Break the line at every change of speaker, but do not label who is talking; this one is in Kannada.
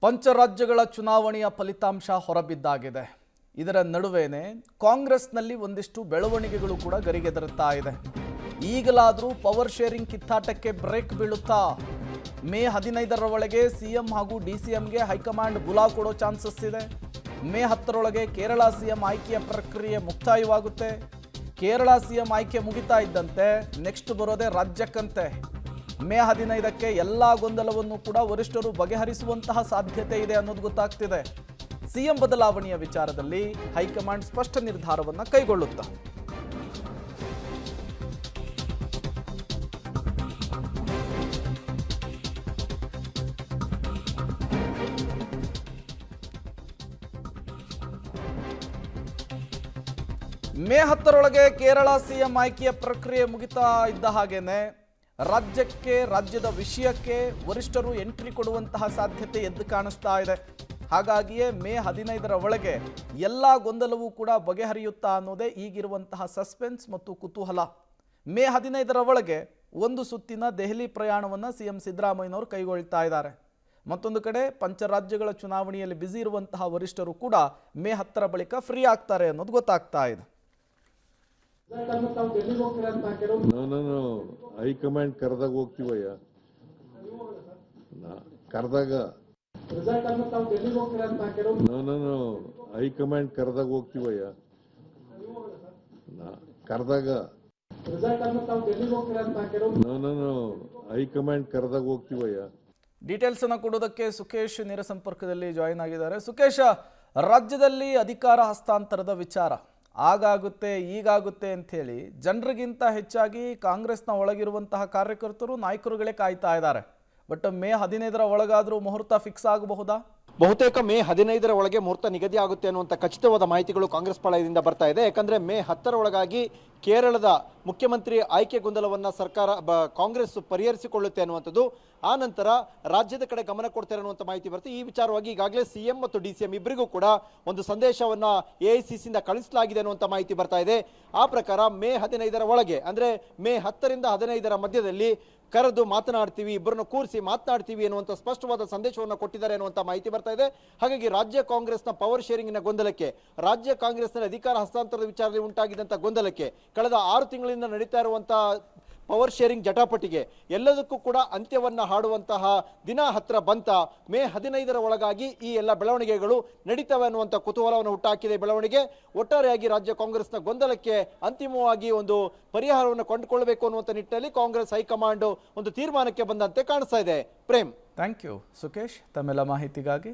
ಪಂಚರಾಜ್ಯಗಳ ಚುನಾವಣೆಯ ಫಲಿತಾಂಶ ಹೊರಬಿದ್ದಾಗಿದೆ. ಇದರ ನಡುವೆನೇ ಕಾಂಗ್ರೆಸ್ನಲ್ಲಿ ಒಂದಿಷ್ಟು ಬೆಳವಣಿಗೆಗಳು ಕೂಡ ಗರಿಗೆದರುತ್ತಾ ಇದೆ. ಈಗಲಾದರೂ ಪವರ್ ಶೇರಿಂಗ್ ಕಿತ್ತಾಟಕ್ಕೆ ಬ್ರೇಕ್ ಬೀಳುತ್ತಾ? ಮೇ 15ರ ಒಳಗೆ ಸಿಎಂ ಹಾಗೂ ಡಿಸಿಎಂಗೆ ಹೈಕಮಾಂಡ್ ಬುಲಾವ್ ಕೊಡೋ ಚಾನ್ಸಸ್ ಇದೆ. ಮೇ 10ರೊಳಗೆ ಕೇರಳ ಸಿಎಂ ಆಯ್ಕೆಯ ಪ್ರಕ್ರಿಯೆ ಮುಕ್ತಾಯವಾಗುತ್ತೆ. ಕೇರಳ ಸಿಎಂ ಆಯ್ಕೆ ಮುಗಿತಾ ಇದ್ದಂತೆ ನೆಕ್ಸ್ಟ್ ಬರೋದೇ ರಾಜ್ಯಕ್ಕಂತೆ. ಮೇ 15ಕ್ಕೆ ಎಲ್ಲ ಗೊಂದಲವನ್ನು ಕೂಡ ವರಿಷ್ಠರು ಬಗೆಹರಿಸುವಂತಹ ಸಾಧ್ಯತೆ ಇದೆ ಅನ್ನೋದು ಗೊತ್ತಾಗ್ತಿದೆ. ಸಿಎಂ ಬದಲಾವಣೆಯ ವಿಚಾರದಲ್ಲಿ ಹೈಕಮಾಂಡ್ ಸ್ಪಷ್ಟ ನಿರ್ಧಾರವನ್ನು ಕೈಗೊಳ್ಳುತ್ತಾ ಮೇ 10ರೊಳಗೆ ಕೇರಳ ಸಿಎಂ ಆಯ್ಕೆಯ ಪ್ರಕ್ರಿಯೆ ಮುಗಿತಾ ಇದ್ದ ಹಾಗೇನೆ ರಾಜ್ಯದ ವಿಷಯಕ್ಕೆ ವರಿಷ್ಠರು ಎಂಟ್ರಿ ಕೊಡುವಂತಹ ಸಾಧ್ಯತೆ ಎದ್ದು ಕಾಣಿಸ್ತಾ ಇದೆ. ಹಾಗಾಗಿಯೇ ಮೇ 15ರ ಒಳಗೆ ಎಲ್ಲ ಗೊಂದಲವೂ ಕೂಡ ಬಗೆಹರಿಯುತ್ತಾ ಅನ್ನೋದೇ ಈಗಿರುವಂತಹ ಸಸ್ಪೆನ್ಸ್ ಮತ್ತು ಕುತೂಹಲ. ಮೇ 15ರ ಒಳಗೆ ಒಂದು ಸುತ್ತಿನ ದೆಹಲಿ ಪ್ರಯಾಣವನ್ನು ಸಿಎಂ ಸಿದ್ದರಾಮಯ್ಯನವರು ಕೈಗೊಳ್ತಾ ಇದ್ದಾರೆ. ಮತ್ತೊಂದು ಕಡೆ ಪಂಚರಾಜ್ಯಗಳ ಚುನಾವಣೆಯಲ್ಲಿ ಬ್ಯುಸಿ ಇರುವಂತಹ ವರಿಷ್ಠರು ಕೂಡ ಮೇ 10ರ ಬಳಿಕ ಫ್ರೀ ಆಗ್ತಾರೆ ಅನ್ನೋದು ಗೊತ್ತಾಗ್ತಾ ಇದೆ.
ನಾನು ಹೈಕಮಾಂಡ್ ಕರೆದಾಗ ಹೋಗ್ತೀವಯ್ಯ. ಕರೆದಾಗ ನಾನು ಹೈಕಮಾಂಡ್ ಕರೆದಾಗ ಹೋಗ್ತೀವಯ್ಯ. ಕರೆದಾಗ ನಾನು ಹೈಕಮಾಂಡ್ ಕರೆದಾಗ ಹೋಗ್ತೀವಯ್ಯ.
ಡೀಟೇಲ್ಸ್ ಅನ್ನು ಕೊಡೋದಕ್ಕೆ ಸುಖೇಶ್ ನೇರ ಸಂಪರ್ಕದಲ್ಲಿ ಜಾಯಿನ್ ಆಗಿದ್ದಾರೆ. ಸುಖೇಶ್, ರಾಜ್ಯದಲ್ಲಿ ಅಧಿಕಾರ ಹಸ್ತಾಂತರದ ವಿಚಾರ ಆಗಾಗುತ್ತೆ ಈಗಾಗುತ್ತೆ ಅಂಥೇಳಿ ಜನರಿಗಿಂತ ಹೆಚ್ಚಾಗಿ ಕಾಂಗ್ರೆಸ್ನ ಒಳಗಿರುವಂತಹ ಕಾರ್ಯಕರ್ತರು ನಾಯಕರುಗಳೇ ಕಾಯ್ತಾ ಇದ್ದಾರೆ. ಬಟ್ ಮೇ 15ರ ಒಳಗಾದರೂ ಮುಹೂರ್ತ ಫಿಕ್ಸ್ ಆಗಬಹುದಾ?
ಬಹುತೇಕ ಮೇ 15ರ ಒಳಗೆ ಮುಹೂರ್ತ ನಿಗದಿ ಆಗುತ್ತೆ ಅನ್ನುವಂಥ ಖಚಿತವಾದ ಮಾಹಿತಿಗಳು ಕಾಂಗ್ರೆಸ್ ಪಾಳಯದಿಂದ ಬರ್ತಾ ಇದೆ. ಯಾಕಂದ್ರೆ ಮೇ 10ರ ಒಳಗಾಗಿ ಕೇರಳದ ಮುಖ್ಯಮಂತ್ರಿ ಆಯ್ಕೆ ಗೊಂದಲವನ್ನು ಕಾಂಗ್ರೆಸ್ ಪರಿಹರಿಸಿಕೊಳ್ಳುತ್ತೆ ಅನ್ನುವಂಥದ್ದು. ಆ ನಂತರ ರಾಜ್ಯದ ಕಡೆ ಗಮನ ಕೊಡ್ತಾರೆ ಅನ್ನುವಂಥ ಮಾಹಿತಿ ಬರುತ್ತೆ. ಈ ವಿಚಾರವಾಗಿ ಈಗಾಗಲೇ ಸಿಎಂ ಮತ್ತು ಡಿಸಿಎಂ ಇಬ್ಬರಿಗೂ ಕೂಡ ಒಂದು ಸಂದೇಶವನ್ನ ಎಐಸಿಸಿಯಿಂದ ಕಳಿಸಲಾಗಿದೆ ಅನ್ನುವಂಥ ಮಾಹಿತಿ ಬರ್ತಾ ಇದೆ. ಆ ಪ್ರಕಾರ ಮೇ 15ರ ಒಳಗೆ ಅಂದ್ರೆ ಮೇ 10ರಿಂದ 15ರ ಮಧ್ಯದಲ್ಲಿ ಕರೆದು ಮಾತನಾಡ್ತೀವಿ, ಇಬ್ಬರನ್ನು ಕೂರಿಸಿ ಮಾತನಾಡ್ತೀವಿ ಅನ್ನುವಂಥ ಸ್ಪಷ್ಟವಾದ ಸಂದೇಶವನ್ನು ಕೊಟ್ಟಿದ್ದಾರೆ ಅನ್ನುವಂಥ ಮಾಹಿತಿ ಬರ್ತಾ ಇದೆ. ಹಾಗಾಗಿ ರಾಜ್ಯ ಕಾಂಗ್ರೆಸ್ನ ಪವರ್ ಶೇರಿಂಗಿನ ಗೊಂದಲಕ್ಕೆ, ರಾಜ್ಯ ಕಾಂಗ್ರೆಸ್ನ ಅಧಿಕಾರ ಹಸ್ತಾಂತರದ ವಿಚಾರದಲ್ಲಿ ಉಂಟಾಗಿದ್ದಂಥ ಗೊಂದಲಕ್ಕೆ, ಕಳೆದ 6 ತಿಂಗಳಿಂದ ನಡೀತಾ ಇರುವಂತಹ ಪವರ್ ಶೇರಿಂಗ್ ಜಟಾಪಟಿಗೆ ಎಲ್ಲದಕ್ಕೂ ಕೂಡ ಅಂತ್ಯವನ್ನ ಹಾಡುವಂತಹ ದಿನ ಹತ್ರ ಬಂತ. ಮೇ 15ರ ಒಳಗಾಗಿ ಈ ಎಲ್ಲ ಬೆಳವಣಿಗೆಗಳು ನಡೀತವೆ ಅನ್ನುವಂಥ ಕುತೂಹಲವನ್ನು ಹುಟ್ಟಾಕಿದೆ ಬೆಳವಣಿಗೆ. ಒಟ್ಟಾರೆಯಾಗಿ ರಾಜ್ಯ ಕಾಂಗ್ರೆಸ್ನ ಗೊಂದಲಕ್ಕೆ ಅಂತಿಮವಾಗಿ ಒಂದು ಪರಿಹಾರವನ್ನು ಕಂಡುಕೊಳ್ಳಬೇಕು ಅನ್ನುವಂಥ ನಿಟ್ಟಿನಲ್ಲಿ ಕಾಂಗ್ರೆಸ್ ಹೈಕಮಾಂಡ್ ಒಂದು ತೀರ್ಮಾನಕ್ಕೆ ಬಂದಂತೆ ಕಾಣಿಸ್ತಾ ಇದೆ. ಪ್ರೇಮ್,
ಥ್ಯಾಂಕ್ ಯು ಸುಖೇಶ್ ತಮ್ಮೆಲ್ಲ ಮಾಹಿತಿಗಾಗಿ.